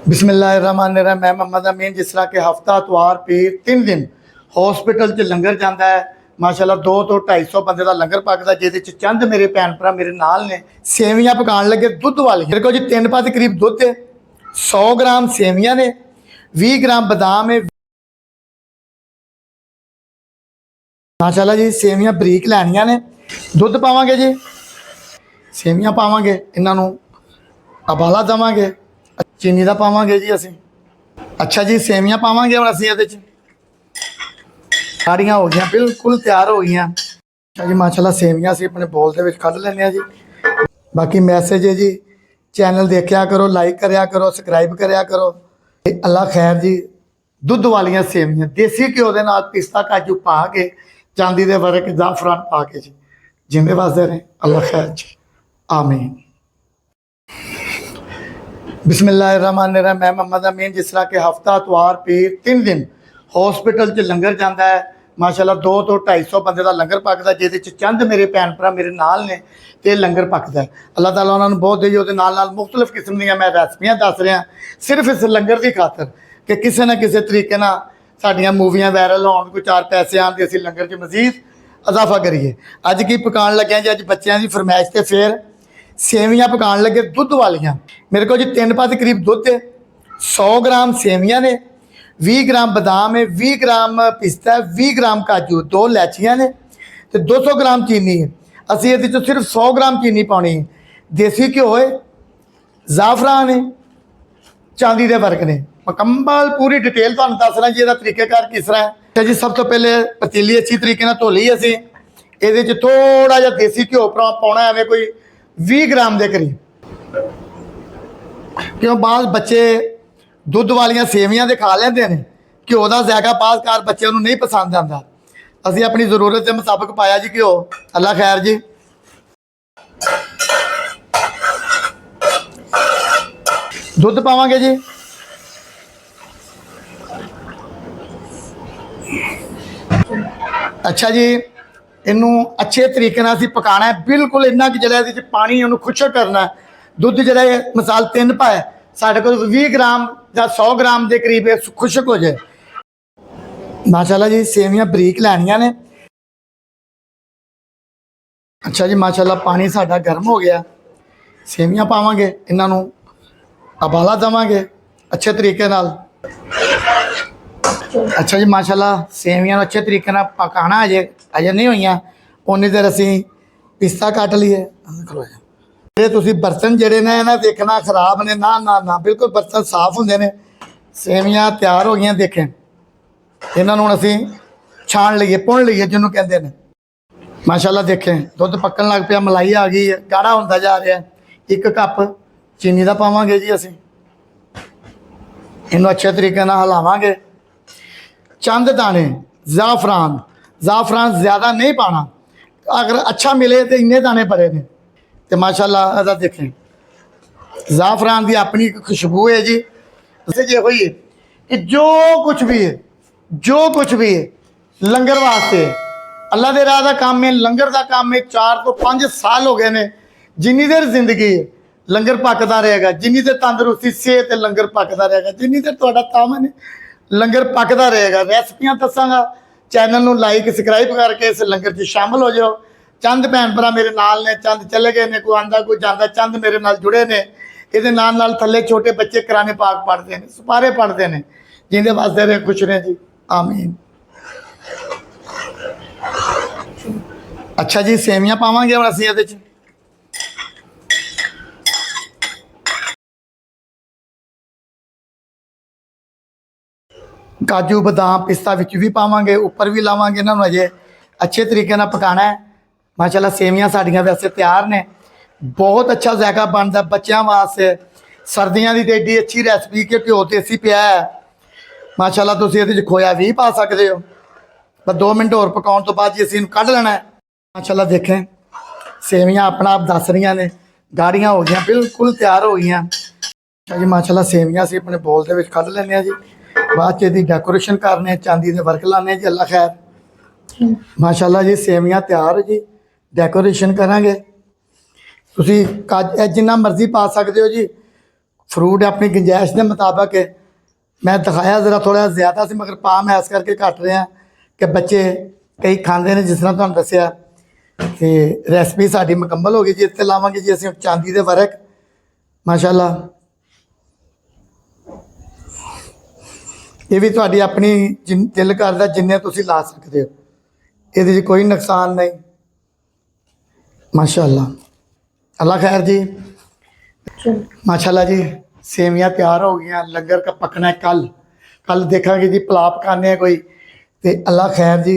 बिस्मिल्लाहिर्रहमानिर्रहीम। मैं मोहम्मद अमीन। जिस तरह के हफ्ता इतवार पीर 3 दिन हॉस्पिटल च लंगर जाता है, माशाल्लाह 200 तो 250 बंदे का लंगर पकता, जिहदे च चंद मेरे भैन भरा मेरे नाल ने सेवियां पकाने लगे दुध वाली। मेरे को जी 3 पास करीब दुध है, 100 ग्राम सेवियां ने, 20 ग्राम बादाम है। माशाल्लाह जी सेवियां बरीक लैनियां ने। दुध पावांगे जी, सेवियां पावांगे, इन्हों उबाला देवांगे, चीनी का पावांगे जी असी। अच्छा जी सेवियां पावांगे हम असी ये साड़ियाँ हो गई बिल्कुल तैयार हो गई। अच्छा जी माशाल्लाह सेवियां असी अपने बोल के कढ़ लें जी। बाकी मैसेज है जी, चैनल देखा करो, लाइक कराया करो, सबसक्राइब कराया करो। अल्लाह खैर जी। दुध वालियां सेवियां देसी घ्यो के नाल पिस्ता काजू पा के, चांदी के वर्क जाफरान पा के जी, जिंदे वास्ते रहे। अल्लाह खैर जी, आमीन। बिस्मिल्लाहिर्रहमानिर्रहीम। मैं मोहम्मद अमीन। जिस तरह के हफ्ता इतवार पीर 3 दिन हॉस्पिटल च लंगर जाता है, माशाल्लाह 200 तो 250 बंदे का लंगर पकता, जिहदे च चंद मेरे भैन भरा मेरे नाल ने ते लंगर पकता है। अल्लाह ताला उन्होंने बहुत दे। उहदे नाल मुख्तलिफ किस्म दी मैं रेसिपियां दस रहा सिर्फ इस लंगर की खातर कि किसी न किसी तरीके नाल साडियां मूवियां वायरल होण, कोई 4 पैसे आउण ते असीं लंगर च मजीद इजाफा करिए। अज की पकाने लगे जी, अज बच्चों की फरमाइश से फिर सेवियां पकाने लगे दुध वालियां। मेरे को जी 3 पास करीब दुध है, 100 ग्राम सेवियां ने, 20 ग्राम बादाम है, 20 ग्राम पिस्ता है, 20 ग्राम काजू, 2 इलायचियां ने, तो 200 ग्राम चीनी है। असी ये सिर्फ 100 ग्राम चीनी पानी है। देसी घ्यो है, जाफरान है, चांदी के वर्क ने। मुकम्मल पूरी डिटेल तुहानूं दसना जी, इसका तरीकेकार किस तरह है। अच्छा जी सब तो पहले पतीली अच्छी तरीके नाल धो ली असी। ये थोड़ा जिहा देसी घ्यो पाउणा, एवं कोई 20 ग्राम के करीब, क्यों बाद बच्चे दुध वालियां सेवियां तो खा लेंदे ने, घ्यो का जायका बाज़कार बच्चों को नहीं पसंद आता। असी अपनी जरूरत के मुताबिक पाया जी घ्यो। अल्लाह खैर जी। दुध पावांगे जी, अच्छा जी इनू अच्छे तरीके असीं पकाना है। बिल्कुल इन्ना कि जरा ये पानी इन्हू खुशक करना है। दुध जरा मिसाल 3 पाए, साढ़े को 20 ग्राम या 100 ग्राम के करीब खुशक हो जाए। माशाल्लाह जी सेवियां बरीक लैनियां ने। अच्छा जी माशाल्लाह पानी साडा गर्म हो गया, सेवियां पावांगे, इन्हों उबाला देवांगे अच्छे तरीके नाल। अच्छा जी माशाल्लाह सेवियां अच्छे तरीके नाल पकाना अजे नहीं हुई, उन्नी देर असी पिस्ता कट लीए। ये तुसी बर्तन जेडे ने ना देखना खराब ने, ना ना ना बिल्कुल बर्तन साफ होंगे ने। सेवियां तैयार हो गई देखें, इन्हों असी छान लीए, भुन लीए जिन्हों कहते हैं। माशाल्लाह देखें दुध पकन लग पिया, मलाई आ गई है, गाढ़ा होता जा रहा है। 1 कप चीनी का पावांगे जी असी, इन्हों अच्छे तरीके हिलावांगे। चंद दाने जाफरान, जाफरान ज़्यादा नहीं पाना, अगर अच्छा मिले तो इन्ने दाने बड़े ने। तो माशाल्लाह अदा देखें जाफरान की अपनी एक खुशबू है जी। जे हुई है कि जो कुछ भी है, जो कुछ भी है लंगर वास्ते अल्लाह के राह का काम है, लंगर का काम है। 4 तो 5 साल हो गए ने, जिन्नी देर जिंदगी है लंगर पकता रहेगा, जिन्नी देर तंदुरुस्ती सेहत है लंगर पकता रहेगा, जिन्नी देर तुहाडा तामन है लंगर पकता रहेगा। रेसिपियां दसांगा, चैनल नूं लाइक सबसक्राइब करके इस लंगर च शामिल हो जाओ। चंद भैन भरा मेरे नाल ने, चंद चले गए ने, कोई आंदा कोई जाता, चंद मेरे नाल जुड़े ने। ये नाल थले छोटे बच्चे कुरान पाक पढ़ते हैं, सुपारे पढ़ते हैं, जिंदे वास्ते रहे खुश रहे जी, आमीन। अच्छा जी सेवियां पावांगे हम असीं इहदे च। काजू बादाम पिस्ता विच भी पावांगे, उपर भी लावांगे। इन्होंने अजे अच्छे तरीके नाल पकाना है। माशाल्लाह सेवियां साड़ियां वैसे तैयार ने, बहुत अच्छा जायका बनता बच्चों वास्ते। सर्दियों की तो एडी अच्छी रेसिपी कि घ्यो देसी पिया है। माशाल्लाह तुसीं इहदे च खोया भी पा सकते हो। बस 2 मिनट होर पकाउण तो बाद जी असीं इहनूं कढ लेना है। माशाल्लाह देखें सेवियां अपना आप दस रही ने, गाढ़ियाँ हो गई, बिल्कुल तैयार हो गई। अच्छा जी माशाल्लाह सेवियां असीं अपने बोल के कढ लेने जी। बाद च डेकोरेशन करने, चांदी के वर्क लाने जी। अल्लाह खैर। माशाल्लाह जी सेवियां तैयार जी, डेकोरेशन करांगे। तुसीं जिन्ना मर्जी पा सकते हो जी। ਫਰੂਟ ਆਪਣੀ ਗੁੰਜਾਇਸ਼ ਦੇ ਮੁਤਾਬਕ ਹੈ। ਮੈਂ ਦਿਖਾਇਆ ਜ਼ਰਾ ਥੋੜ੍ਹਾ ਜ਼ਿਆਦਾ ਸੀ, ਮਗਰ ਪਾ ਮੈਂ ਇਸ ਕਰਕੇ ਘੱਟ ਰਿਹਾ ਕਿ ਬੱਚੇ ਕਈ ਖਾਂਦੇ ਨੇ, ਜਿਸ ਤਰ੍ਹਾਂ ਤੁਹਾਨੂੰ ਦੱਸਿਆ। ਤੇ ਰੈਸਪੀ ਸਾਡੀ ਮੁਕੰਮਲ ਹੋ ਗਈ ਜੀ। ਇੱਥੇ ਲਾਵਾਂਗੇ ਜੀ ਅਸੀਂ ਚਾਂਦੀ ਦੇ ਵਰਕ, ਮਾਸ਼ਾਅੱਲਾ। ਇਹ ਵੀ ਤੁਹਾਡੀ ਆਪਣੀ ਦਿਲ ਕਰਦਾ ਜਿੰਨੇ ਤੁਸੀਂ ਲਾ ਸਕਦੇ ਹੋ, ਇਹਦੇ 'ਚ ਕੋਈ ਨੁਕਸਾਨ ਨਹੀਂ, ਮਾਸ਼ਾਅੱਲਾ। ਅੱਲਾ ਖੈਰ ਜੀ। माशाल्लाह जी सेवियां तैयार हो गई, लंगर का पकना है कल देखेंगे जी, पुलाव पकाने कोई। तो अल्लाह खैर जी,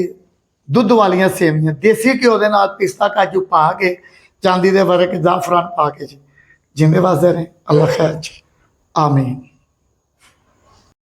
दुध वालियां सेवियां देसी घ्यो के नाल पिस्ता काजू पा के, चांदी दे वर्क जाफरान पा के जी, जिंदे वास्ते रहे। अल्लाह खैर जी, आमीन।